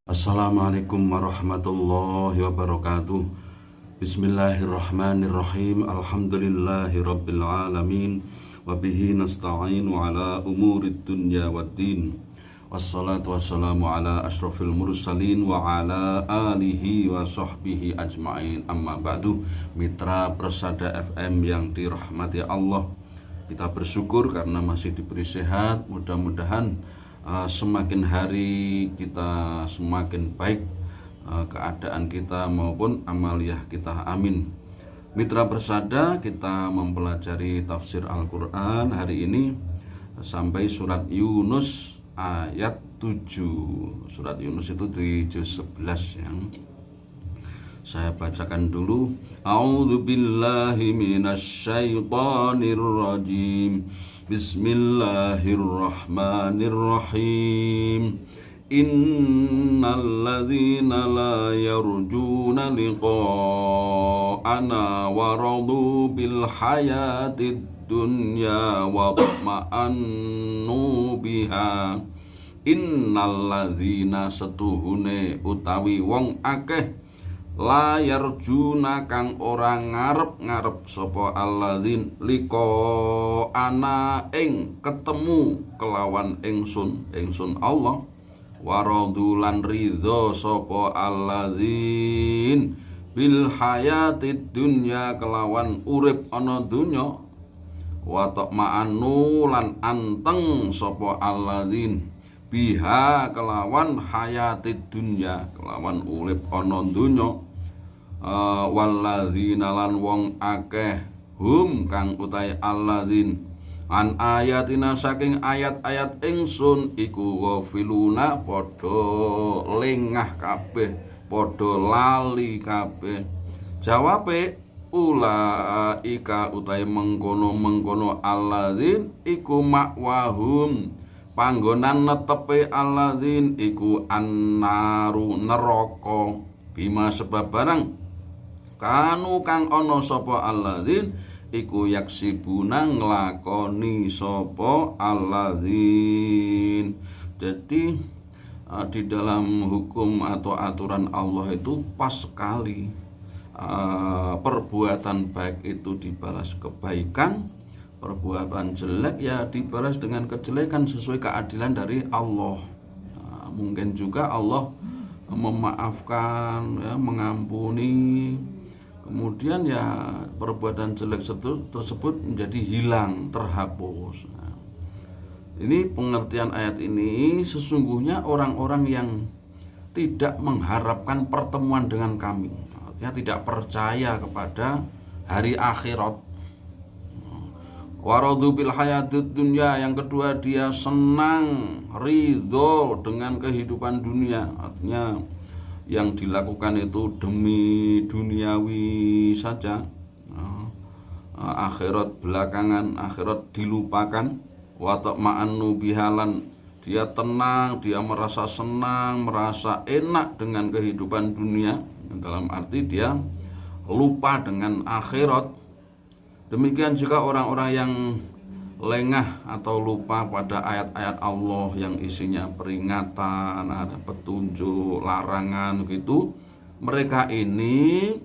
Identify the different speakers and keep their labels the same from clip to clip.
Speaker 1: Assalamualaikum warahmatullahi wabarakatuh. Bismillahirrahmanirrahim. Alhamdulillahirabbil alamin. Wabihi nasta'inu ala umurid dunya waddin. Wassalatu wassalamu ala ashrafil mursalin wa ala alihi wa sahbihi ajma'in. Amma ba'du. Mitra Persada FM yang dirahmati Allah, kita bersyukur karena masih diberi sehat. Mudah-mudahan semakin hari kita semakin baik keadaan kita maupun amaliyah kita, amin. Mitra Persada, kita mempelajari tafsir Al-Quran hari ini sampai surat Yunus ayat 7. Surat Yunus itu di juz 11 yang saya bacakan dulu. A'udzu billahi minasyaitonir rajim. Bismillahirrahmanirrahim. Innal ladzina la yarjuna liqa'ana wa radu bil hayatid dunya wa ma'annu biha. Innal ladzina setuhune utawi wong akeh layar juna kang orang ngarep sapa alladzin liko ana ing ketemu kelawan ingsun Allah, waradulan ridho sapa alladzin bil hayatid dunya kelawan urip ana dunya, wa ta'ma'annu lan anteng sapa alladzin biha kelawan hayatid dunya kelawan urip ana dunya. Walladzina lan wong akeh hum kang utai alladzin an ayatina saking ayat-ayat ingsun iku ghafiluna padha lengah kabeh, padha lali kabeh. Jawabe ulaika utai mengkono alladzin iku makwahum panggonan netepe alladzin iku annaru neraka, bima sebab barang kanu kang ana sapa alladzin iku yaksibuna nglakoni sapa alladzin. Jadi di dalam hukum atau aturan Allah itu pas sekali, perbuatan baik itu dibalas kebaikan, perbuatan jelek ya dibalas dengan kejelekan sesuai keadilan dari Allah. Mungkin juga Allah memaafkan, ya, mengampuni, kemudian ya perbuatan jelek tersebut menjadi hilang, terhapus. Nah, ini pengertian ayat ini, sesungguhnya orang-orang yang tidak mengharapkan pertemuan dengan kami, artinya tidak percaya kepada hari akhirat. Waradu bil hayatid dunya, yang kedua dia senang, ridho dengan kehidupan dunia, artinya yang dilakukan itu demi duniawi saja. Akhirat belakangan, akhirat dilupakan. Wa ta'ma'annu bihalan, dia tenang, dia merasa senang, merasa enak dengan kehidupan dunia, dalam arti dia lupa dengan akhirat. Demikian juga orang-orang yang lengah atau lupa pada ayat-ayat Allah yang isinya peringatan, ada petunjuk, larangan gitu. Mereka ini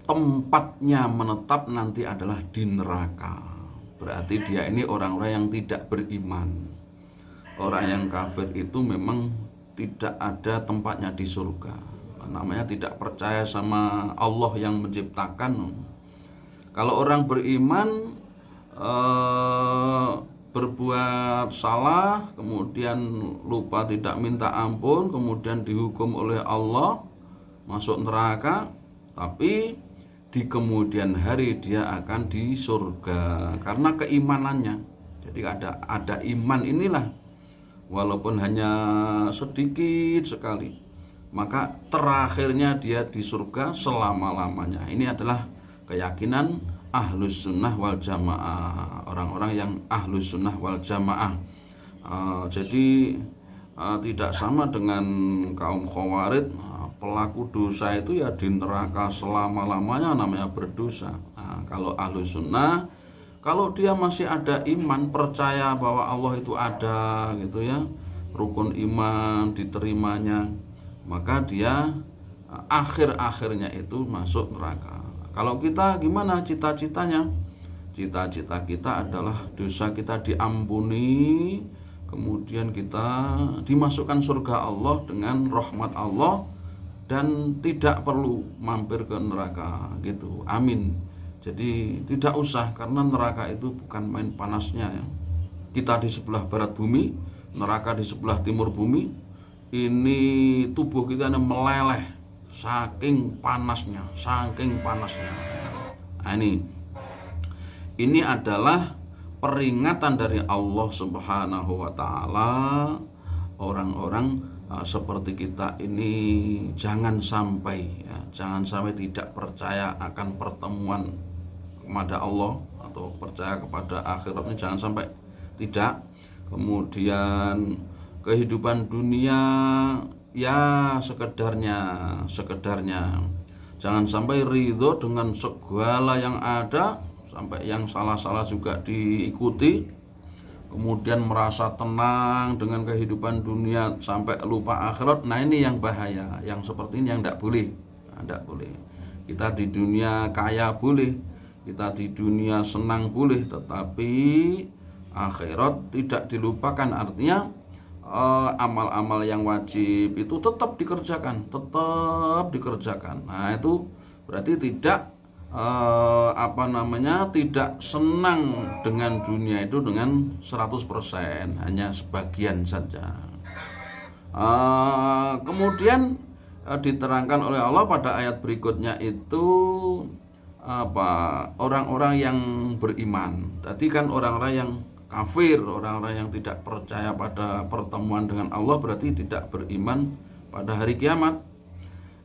Speaker 1: tempatnya menetap nanti adalah di neraka. Berarti dia ini orang-orang yang tidak beriman. Orang yang kafir itu memang tidak ada tempatnya di surga. Namanya tidak percaya sama Allah yang menciptakan. Kalau orang beriman, berbuat salah, kemudian lupa tidak minta ampun, kemudian dihukum oleh Allah masuk neraka, tapi di kemudian hari dia akan di surga karena keimanannya. Jadi ada iman inilah, walaupun hanya sedikit sekali, maka terakhirnya dia di surga selama-lamanya. Ini adalah keyakinan ahlus sunnah wal jamaah, orang-orang yang ahlus sunnah wal jamaah. Jadi tidak sama dengan kaum khawarij. Pelaku dosa itu ya di neraka selama-lamanya, namanya berdosa. Kalau ahlus sunnah, kalau dia masih ada iman, percaya bahwa Allah itu ada gitu ya, rukun iman diterimanya, maka dia akhir-akhirnya itu masuk neraka. Kalau kita gimana cita-citanya? Cita-cita kita adalah dosa kita diampuni, kemudian kita dimasukkan surga Allah dengan rahmat Allah dan tidak perlu mampir ke neraka gitu. Amin. Jadi tidak usah, karena neraka itu bukan main panasnya ya. Kita di sebelah barat bumi, neraka di sebelah timur bumi. Ini tubuh kita ini meleleh saking panasnya, saking panasnya. Nah, ini adalah peringatan dari Allah Subhanahu wa taala. Orang-orang seperti kita ini jangan sampai tidak percaya akan pertemuan kepada Allah atau percaya kepada akhiratnya, jangan sampai tidak. Kemudian kehidupan dunia ya sekedarnya. Jangan sampai ridho dengan segala yang ada, sampai yang salah-salah juga diikuti. Kemudian merasa tenang dengan kehidupan dunia sampai lupa akhirat. Nah, ini yang bahaya. Yang seperti ini yang tidak boleh. Tidak boleh. Kita di dunia kaya boleh, kita di dunia senang boleh, tetapi akhirat tidak dilupakan. Artinya amal-amal yang wajib itu tetap dikerjakan. Nah, itu berarti tidak tidak senang dengan dunia itu dengan 100%, hanya sebagian saja. Kemudian diterangkan oleh Allah pada ayat berikutnya itu orang-orang yang beriman. Tadi kan orang-orang yang kafir, orang-orang yang tidak percaya pada pertemuan dengan Allah, berarti tidak beriman pada hari kiamat.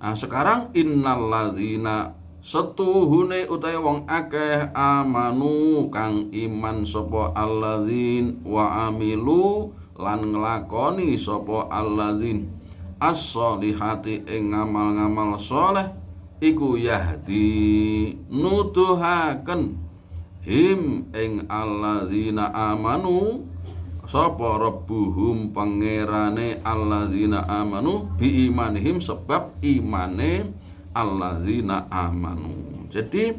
Speaker 1: Nah, sekarang innalladzina setuhune utahe wong akeh amanu kang iman sapa alladzin wa amilu lan nglakoni sapa alladzin as-sholihati ing ngamal-ngamal saleh iku yahdi nuduhaken him ing alladzina amanu sapa rabbuhum pangerane alladzina amanu bi imanihim sebab imane alladzina amanu. Jadi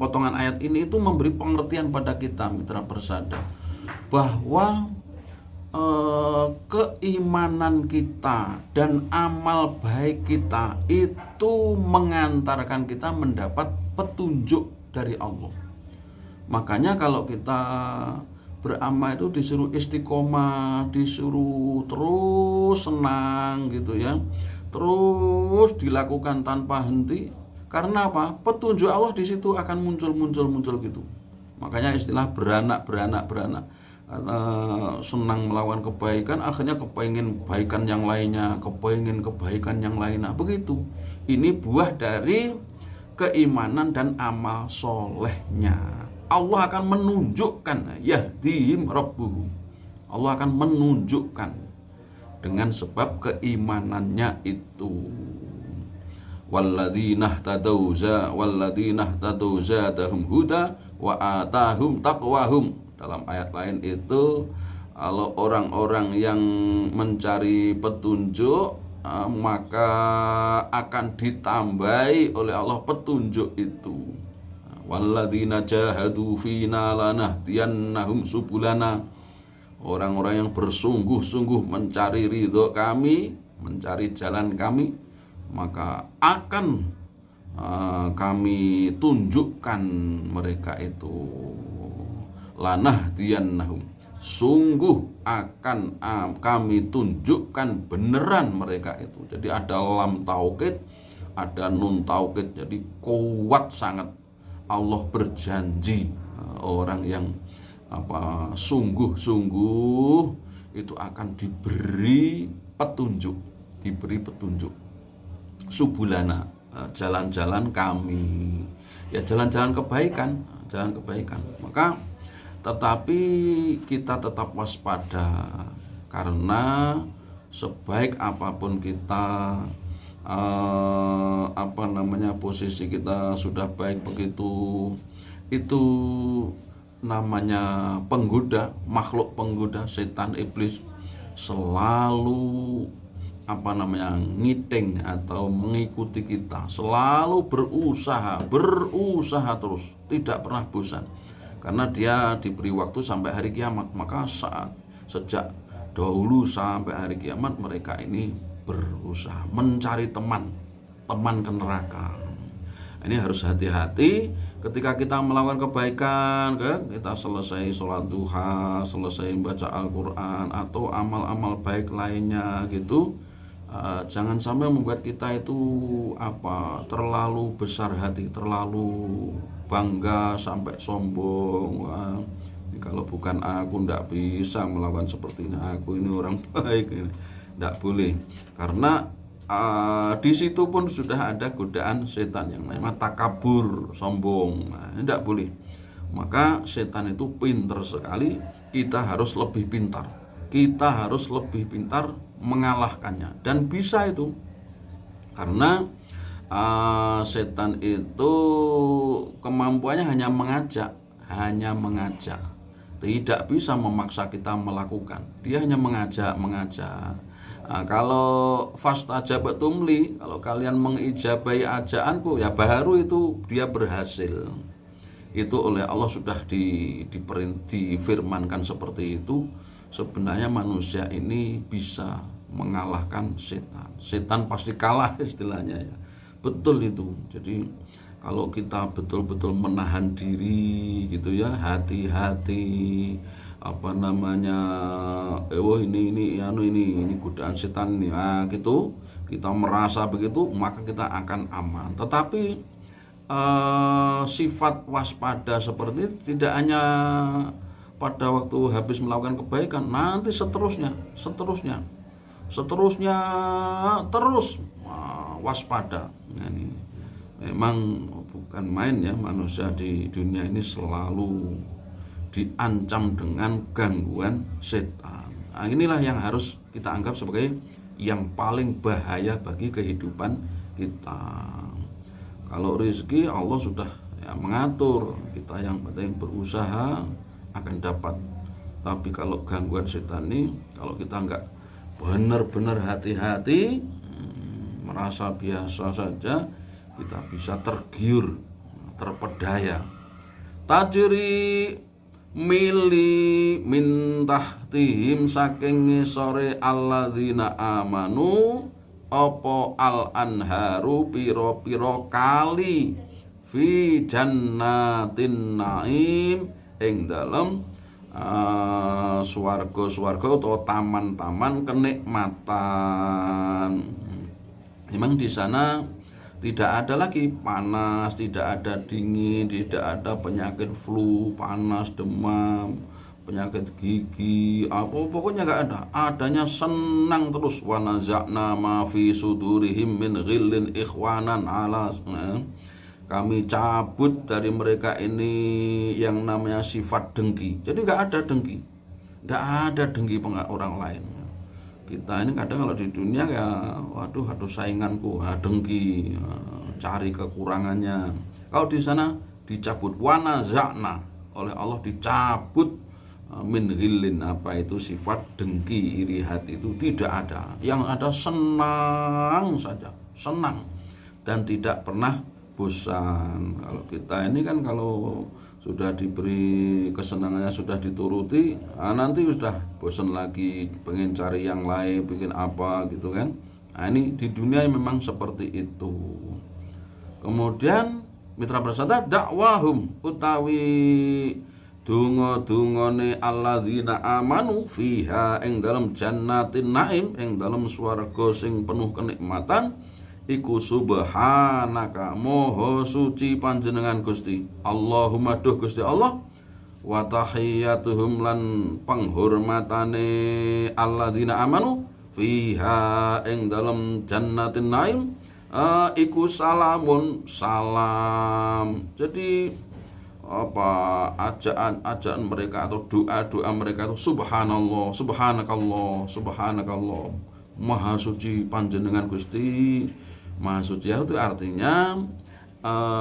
Speaker 1: potongan ayat ini itu memberi pengertian pada kita mitra persada bahwa keimanan kita dan amal baik kita itu mengantarkan kita mendapat petunjuk dari Allah. Makanya kalau kita beramal itu disuruh istiqomah, disuruh terus senang gitu ya, terus dilakukan tanpa henti. Karena apa? Petunjuk Allah di situ akan muncul gitu. Makanya istilah beranak. Karena senang melakukan kebaikan, akhirnya kepengen kebaikan yang lainnya, begitu. Ini buah dari keimanan dan amal solehnya. Allah akan menunjukkan, yahdihim rabbuhum. Allah akan menunjukkan dengan sebab keimanannya itu. Walladzina ihtadau zadahum huda wa atahum taqwahum. Dalam ayat lain itu, kalau orang-orang yang mencari petunjuk, maka akan ditambahi oleh Allah petunjuk itu. Walladzina jahadu fina lanahdiyannahum subulana. Orang-orang yang bersungguh-sungguh mencari ridho kami, mencari jalan kami, maka akan kami tunjukkan mereka itu. Lanahdiyannahum, sungguh akan kami tunjukkan beneran mereka itu. Jadi ada lam taukid, ada nun taukid, jadi kuat sangat. Allah berjanji orang yang sungguh-sungguh itu akan diberi petunjuk, subulana, jalan-jalan kami, ya jalan-jalan kebaikan. Maka tetapi kita tetap waspada, karena sebaik apapun kita, posisi kita sudah baik begitu, itu namanya penggoda, makhluk penggoda, setan, iblis selalu ngiting atau mengikuti kita, selalu berusaha terus, tidak pernah bosan, karena dia diberi waktu sampai hari kiamat. Maka sejak dahulu sampai hari kiamat mereka ini berusaha mencari teman ke neraka. Ini harus hati-hati ketika kita melakukan kebaikan, kita selesai sholat duha, selesai baca Al-Quran atau amal-amal baik lainnya gitu, jangan sampai membuat kita itu terlalu besar hati, terlalu bangga sampai sombong. Kalau bukan aku ndak bisa melakukan seperti ini, aku ini orang baik, ndak boleh. Karena di situ pun sudah ada godaan setan yang namanya takabur, sombong. Ini tidak boleh. Maka setan itu pintar sekali. Kita harus lebih pintar. Kita harus lebih pintar mengalahkannya. Dan bisa itu karena setan itu kemampuannya hanya mengajak, tidak bisa memaksa kita melakukan. Dia hanya mengajak. Kalau fastajabatum li, kalau kalian mengijabahi ajaanku, ya baru itu dia berhasil. Itu oleh Allah sudah difirmankan seperti itu. Sebenarnya manusia ini bisa mengalahkan setan. Setan pasti kalah istilahnya ya. Betul itu. Jadi kalau kita betul-betul menahan diri gitu ya, hati-hati, ini godaan setan ini, gitu, kita merasa begitu, maka kita akan aman. Tetapi sifat waspada seperti itu tidak hanya pada waktu habis melakukan kebaikan, nanti seterusnya terus waspada. Ini memang bukan main ya, manusia di dunia ini selalu diancam dengan gangguan setan. Inilah yang harus kita anggap sebagai yang paling bahaya bagi kehidupan kita. Kalau rezeki Allah sudah mengatur, kita yang penting berusaha akan dapat. Tapi kalau gangguan setan ini, kalau kita enggak benar-benar hati-hati, merasa biasa saja, kita bisa tergiur, terpedaya. Tajri mili mintahtihim saking ngisore alladzina amanu apa al anharu piro-piro kali fi jannatin naim ing dalem swarga-swarga atau taman-taman kenikmatan. Memang di sana tidak ada lagi panas, tidak ada dingin, tidak ada penyakit flu, panas, demam, penyakit gigi, pokoknya nggak ada. Adanya senang terus. Wa naza'na ma fi sudurihim min ghillin ikhwanan ala. Kami cabut dari mereka ini yang namanya sifat dengki. Jadi nggak ada dengki, nggak ada dengki orang lain. Kita ini kadang kalau di dunia ya, waduh sainganku, dengki, cari kekurangannya. Kalau di sana dicabut, wanazakna, oleh Allah dicabut min ghillin, itu sifat dengki, iri hati itu tidak ada. Yang ada senang saja, senang dan tidak pernah bosan. Kalau kita ini kan kalau sudah diberi kesenangannya, sudah dituruti, nanti sudah bosan lagi, pengen cari yang lain, bikin apa gitu kan. Ini di dunia memang seperti itu. Kemudian mitra bersata dakwahum utawi donga-dongane alladzina amanu fiha ing dalam jannatin naim, ing dalam swarga sing penuh kenikmatan, iku subhanaka, moho suci panjenengan Gusti. Allahumma duh Gusti Allah, wa tahiyyatuhum lan penghormatane alladzina amanu fiha ing dalam jannatin naim, iku salamun, salam. Jadi ajaan mereka atau doa mereka itu subhanallah, subhanakallah, subhanakallah, maha suci panjenengan Gusti. Maha suci itu artinya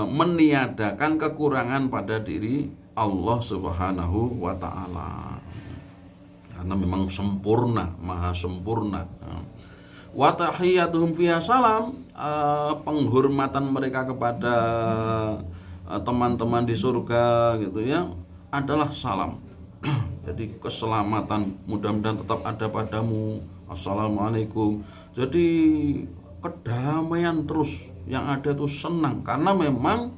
Speaker 1: meniadakan kekurangan pada diri Allah Subhanahu wa taala. Karena memang sempurna, maha sempurna. Wa tahiyyatuhum fiha salam, penghormatan mereka kepada teman-teman di surga gitu ya adalah salam. Jadi keselamatan mudah-mudahan tetap ada padamu. Assalamualaikum. Jadi kedamaian terus yang ada itu senang karena memang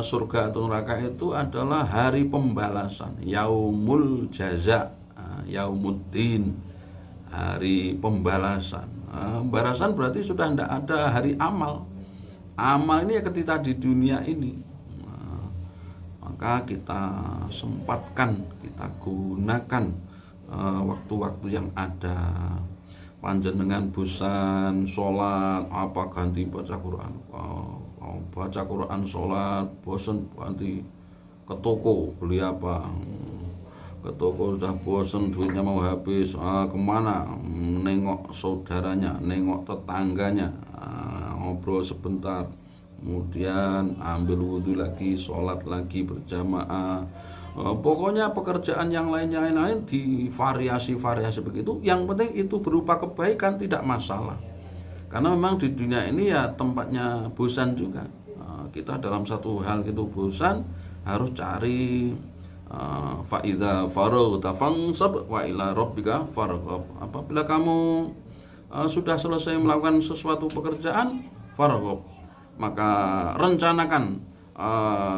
Speaker 1: surga atau neraka itu adalah hari pembalasan, yaumul jaza, yaumuddin, hari pembalasan. Pembalasan berarti sudah tidak ada hari amal. Amal ini ya ketika di dunia ini. Maka kita sempatkan, kita gunakan waktu-waktu yang ada. Panjenengan bosan sholat, apa ganti baca Quran. Baca Quran, sholat, bosan ganti ke toko beli apa. Ke toko sudah bosan, duitnya mau habis, kemana? Nengok saudaranya, nengok tetangganya, ngobrol sebentar. Kemudian ambil wudhu lagi, sholat lagi berjamaah. Pokoknya pekerjaan yang lain-lain di variasi-variasi begitu. Yang penting itu berupa kebaikan, tidak masalah. Karena memang di dunia ini ya tempatnya bosan juga. Kita dalam satu hal gitu bosan, harus cari fa idza faraghta fansab wa ila rabbika farghab. Apabila kamu sudah selesai melakukan sesuatu pekerjaan, farghab, maka rencanakan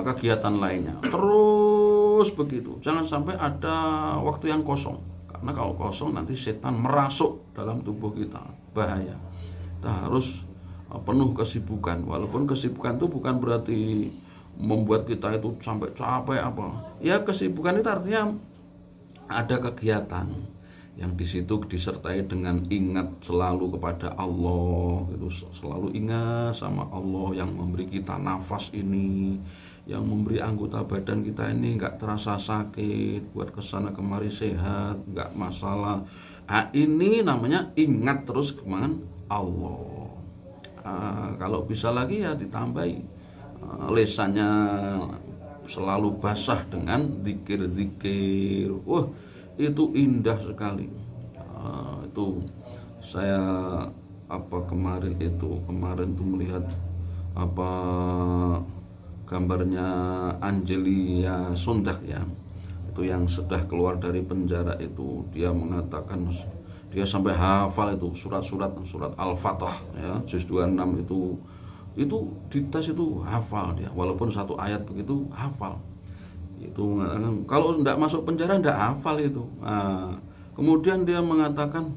Speaker 1: kegiatan lainnya. Terus begitu. Jangan sampai ada waktu yang kosong. Karena kalau kosong nanti setan merasuk dalam tubuh kita. Bahaya. Kita harus penuh kesibukan. Walaupun kesibukan itu bukan berarti membuat kita itu sampai capek apa. Ya kesibukan itu artinya ada kegiatan yang di situ disertai dengan ingat selalu kepada Allah, itu selalu ingat sama Allah yang memberi kita nafas ini, yang memberi anggota badan kita ini nggak terasa sakit, buat kesana kemari sehat, nggak masalah. Ini namanya ingat terus kemana Allah. Kalau bisa lagi ya ditambahi lesannya selalu basah dengan zikir-zikir. Wah, itu indah sekali. Itu saya kemarin tuh melihat gambarnya Angelia Sondag ya. Itu yang sudah keluar dari penjara itu, dia mengatakan dia sampai hafal itu surat Al-Fatah ya, juz 26 itu di tes itu hafal dia, walaupun satu ayat begitu hafal. Itu kalau tidak masuk penjara tidak hafal itu. Kemudian dia mengatakan,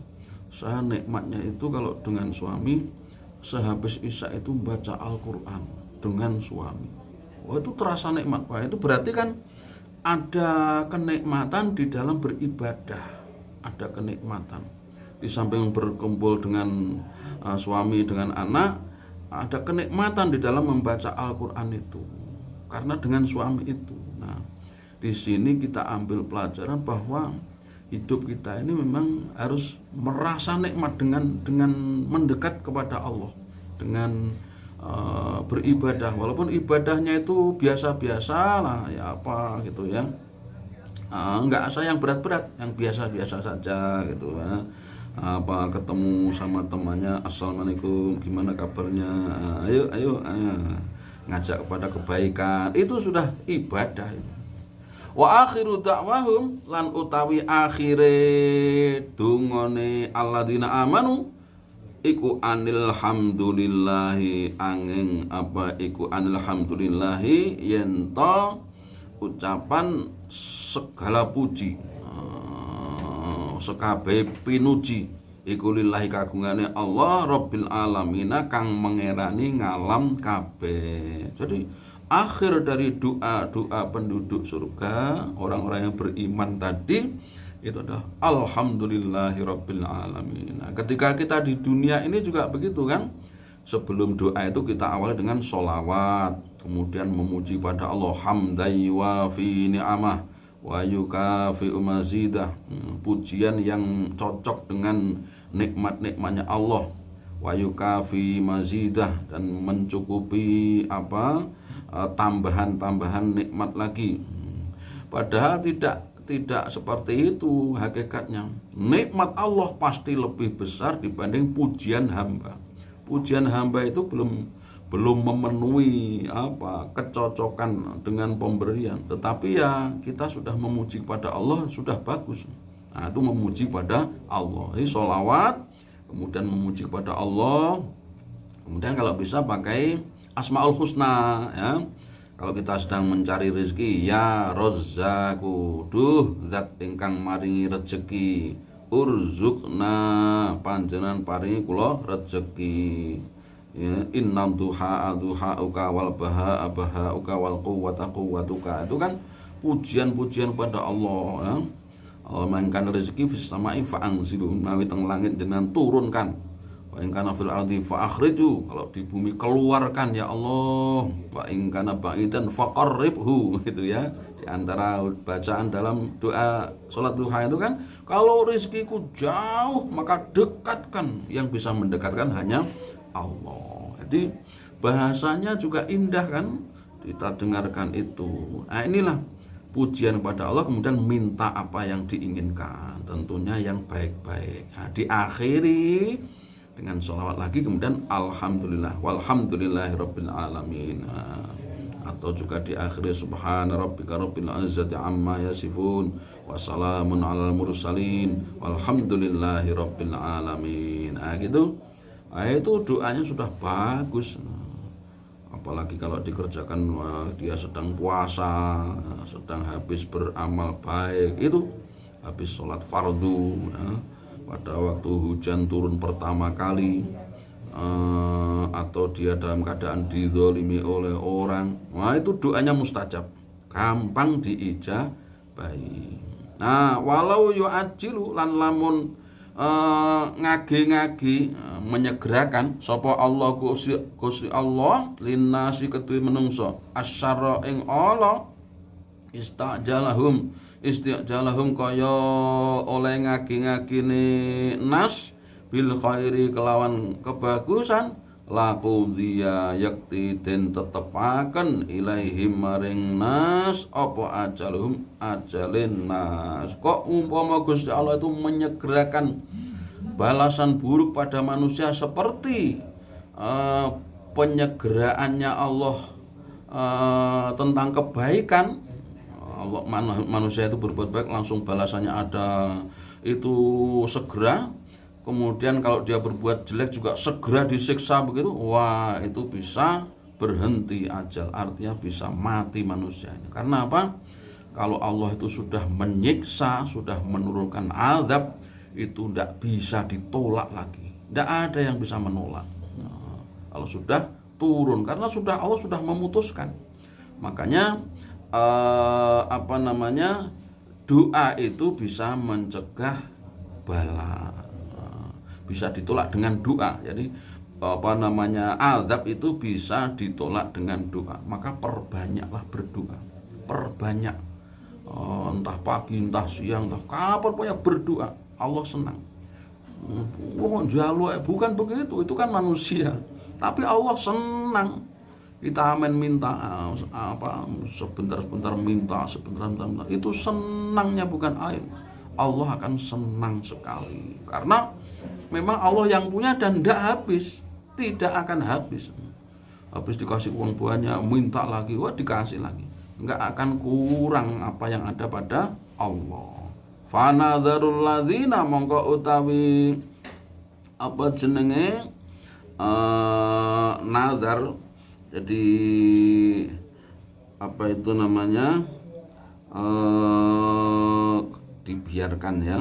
Speaker 1: saya nikmatnya itu kalau dengan suami sehabis isya itu baca Al-Quran dengan suami. Wah, itu terasa nikmat. Wah, itu berarti kan ada kenikmatan di dalam beribadah, ada kenikmatan di samping berkumpul dengan suami, dengan anak, ada kenikmatan di dalam membaca Al-Quran itu karena dengan suami itu. Nah, di sini kita ambil pelajaran bahwa hidup kita ini memang harus merasa nikmat dengan mendekat kepada Allah, dengan beribadah, walaupun ibadahnya itu biasa-biasa lah ya apa gitu ya, enggak usah yang berat-berat, yang biasa-biasa saja gitu ya. Ketemu sama temannya, assalamualaikum, gimana kabarnya, ayo ngajak kepada kebaikan, itu sudah ibadah itu. Wa akhiru da'wahum, lan utawi akhire dungone alladzina amanu iku anil hamdulillahi, angin iku anil hamdulillahi, yento ucapan segala puji, sekabe pinuji iku lillahi kagungane Allah Rabbil alamina, kang mengerani ngalam kabeh. Jadi akhir dari doa penduduk surga, orang-orang yang beriman tadi, itu adalah alhamdulillahi rabbil alamin. Nah, ketika kita di dunia ini juga begitu kan. Sebelum doa itu kita awali dengan sholawat, kemudian memuji pada Allah, hamdai wa fi ni'amah wa yukafi mazidah, pujian yang cocok dengan nikmat-nikmatnya Allah. wa yukafi mazidah, dan mencukupi tambahan-tambahan nikmat lagi. Padahal tidak seperti itu hakikatnya. Nikmat Allah pasti lebih besar dibanding pujian hamba. Pujian hamba itu belum memenuhi kecocokan dengan pemberian, tetapi ya kita sudah memuji kepada Allah sudah bagus. Nah, itu memuji pada Allah. Ini sholawat, kemudian memuji kepada Allah. Kemudian kalau bisa pakai Asmaul Husna ya. Kalau kita sedang mencari rezeki, ya Razzaku, duh zat ingkang maringi rezeki, urzukna, panjenengan paringi kula rezeki. Ya, innam duha duhauka wal bahauka wal quwwata quwwatuka. Itu kan pujian-pujian pada Allah ya. Allah mainkan rezeki fis sama'i fa anzilu, menawi teng langit jenengan turunkan. Wa in kana fil ardi fa akhriju, kalau di bumi keluarkan ya Allah. Wa in kana ba'idan faqarribhu, gitu ya. Di antara bacaan dalam doa salat duha itu kan, kalau rezekiku jauh maka dekatkan. Yang bisa mendekatkan hanya Allah. Jadi bahasanya juga indah kan, kita dengarkan itu. Nah, inilah pujian kepada Allah, kemudian minta apa yang diinginkan, tentunya yang baik-baik. Nah, diakhiri dengan sholawat lagi, kemudian alhamdulillah walhamdulillahirabbil alamin. Atau juga diakhiri subhana rabbika rabbil izzati amma yasifun wa salamun alal mursalin walhamdulillahirabbil alamin. Nah, gitu. Nah, itu doanya sudah bagus. Apalagi kalau dikerjakan dia sedang puasa, sedang habis beramal baik, itu habis sholat fardu ya, pada waktu hujan turun pertama kali, atau dia dalam keadaan dizalimi oleh orang, nah itu doanya mustajab, gampang diijabahi. Nah, walau yu'ajilu lan lamun ngagi-ngagi menyegerakan sapa Allah Gusti Allah linnasi kedue menungso asyara ing ala istijalahum kaya oleh ngagi-ngagine nas bil khairi kelawan kebagusan laku dia yakti den tetepaken ilaihim maring nas apa ajalhum ajalin nas. Kok umpama Gusti Allah itu menyegerakan balasan buruk pada manusia seperti penyegeraannya Allah tentang kebaikan. Allah, manusia itu berbuat baik langsung balasannya ada, itu segera. Kemudian kalau dia berbuat jelek juga segera disiksa begitu. Wah, itu bisa berhenti ajal, artinya bisa mati manusia ini. Karena apa? Kalau Allah itu sudah menyiksa, sudah menurunkan azab, itu tidak bisa ditolak lagi. Tidak ada yang bisa menolak. Nah, kalau sudah turun, karena Allah sudah memutuskan. Makanya doa itu bisa mencegah bala. Bisa ditolak dengan doa. Jadi azab itu bisa ditolak dengan doa. Maka perbanyaklah berdoa. Perbanyak. Entah pagi, entah siang, entah kapan pokoknya berdoa. Allah senang. Bukan begitu, itu kan manusia. Tapi Allah senang. Kita minta sebentar-sebentar minta, sebentar-sebentar. Itu senangnya bukan air. Allah akan senang sekali. Karena memang Allah yang punya dan tidak habis, tidak akan habis. Habis dikasih uang banyak, minta lagi, dikasih lagi, nggak akan kurang apa yang ada pada Allah. Fanadzarul ladzina mongko utawi nazar. Jadi dibiarkan ya.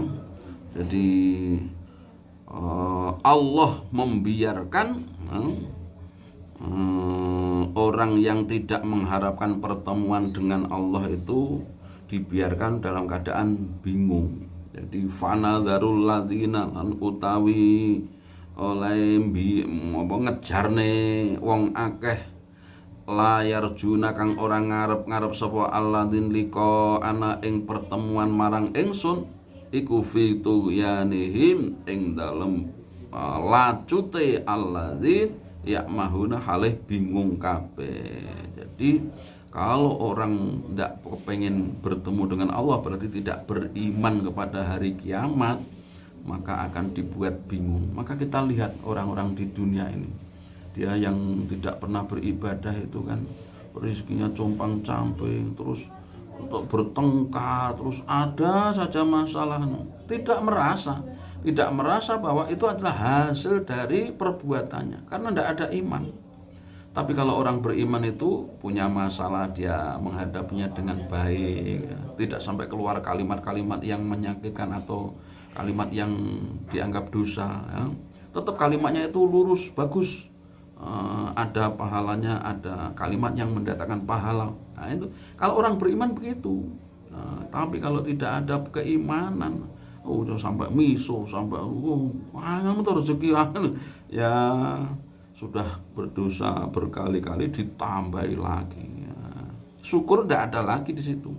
Speaker 1: Jadi Allah membiarkan orang yang tidak mengharapkan pertemuan dengan Allah itu dibiarkan dalam keadaan bingung. Jadi fanadzarul ladzina lan utawi oleh ngejarne wong akeh layar juna kang orang ngarep-ngarep sapa alladzin liko ana ing pertemuan marang ingsun iku fi tuyanihim ing dalem lacute alladzin ya'mahuna halih bingung kabeh. Jadi kalau orang tidak pengen bertemu dengan Allah berarti tidak beriman kepada hari kiamat, maka akan dibuat bingung. Maka kita lihat orang-orang di dunia ini, dia yang tidak pernah beribadah itu kan rezekinya compang-camping, terus untuk bertengkar, terus ada saja masalah. Tidak merasa bahwa itu adalah hasil dari perbuatannya, karena tidak ada iman. Tapi kalau orang beriman itu punya masalah, dia menghadapinya dengan baik, tidak sampai keluar kalimat-kalimat yang menyakitkan atau kalimat yang dianggap dosa, ya. Tetap kalimatnya itu lurus, bagus, ada pahalanya, ada kalimat yang mendatangkan pahala. Nah, itu kalau orang beriman begitu. Tapi kalau tidak ada keimanan, sampai miso, sampai rezeki ya sudah berdosa berkali-kali ditambahi lagi, ya. Syukur tidak ada lagi di situ,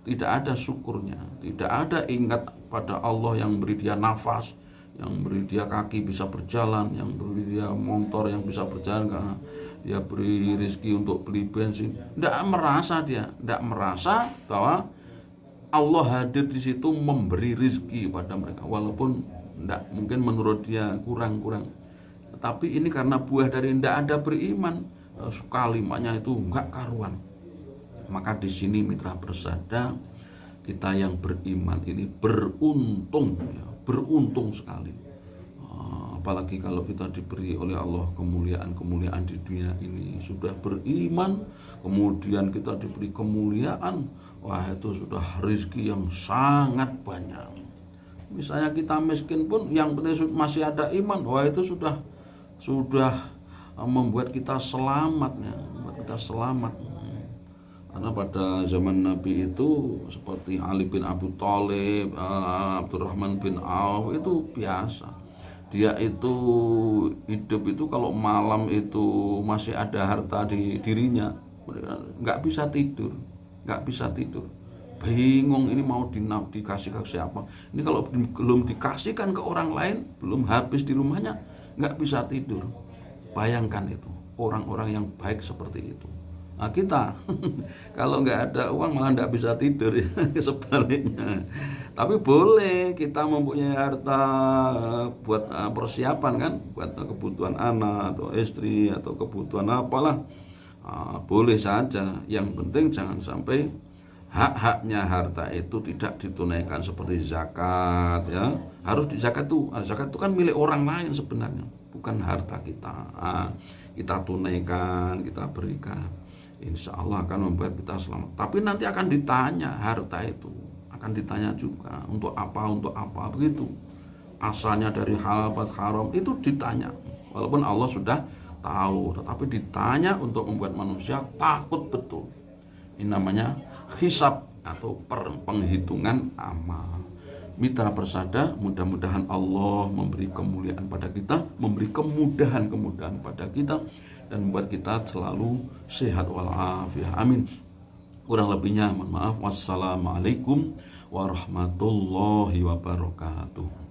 Speaker 1: tidak ada syukurnya, tidak ada ingat pada Allah yang beri dia nafas, yang beri dia kaki bisa berjalan, yang beri dia motor yang bisa berjalan, karena dia beri rezeki untuk beli bensin. Tidak merasa bahwa Allah hadir di situ memberi rezeki pada mereka, walaupun tidak mungkin menurut dia kurang. Tapi ini karena buah dari tidak ada beriman, kalimatnya itu enggak karuan. Maka di sini mitra persada, kita yang beriman ini beruntung, ya, beruntung sekali. Apalagi kalau kita diberi oleh Allah kemuliaan di dunia ini, sudah beriman, kemudian kita diberi kemuliaan, wah itu sudah rezeki yang sangat banyak. Misalnya kita miskin pun, yang penting masih ada iman, wah itu sudah membuat kita selamat, ya, Karena pada zaman Nabi itu seperti Ali bin Abi Thalib, Abdurrahman bin Auf itu biasa. Dia itu hidup itu kalau malam itu masih ada harta di dirinya, nggak bisa tidur. Bingung ini mau dikasih ke siapa. Ini kalau belum dikasihkan ke orang lain, belum habis di rumahnya, nggak bisa tidur. Bayangkan itu, orang-orang yang baik seperti itu. Nah kita kalau nggak ada uang malah nggak bisa tidur, ya. Sebaliknya. Tapi boleh kita mempunyai harta buat persiapan kan, buat kebutuhan anak atau istri atau kebutuhan apalah, boleh saja. Yang penting jangan sampai hak-haknya harta itu tidak ditunaikan seperti zakat, ya. Harus zakat itu kan milik orang lain sebenarnya, bukan harta kita. Kita tunaikan, kita berikan. Insya Allah akan membuat kita selamat. Tapi nanti akan ditanya, harta itu akan ditanya juga untuk apa begitu. Asalnya dari halal atau haram itu ditanya. Walaupun Allah sudah tahu, tetapi ditanya untuk membuat manusia takut betul. Ini namanya hisab atau penghitungan amal. Mitra persada, mudah-mudahan Allah memberi kemuliaan pada kita, memberi kemudahan pada kita, dan membuat kita selalu sehat walafiat. Amin. Kurang lebihnya mohon maaf. Wassalamualaikum warahmatullahi wabarakatuh.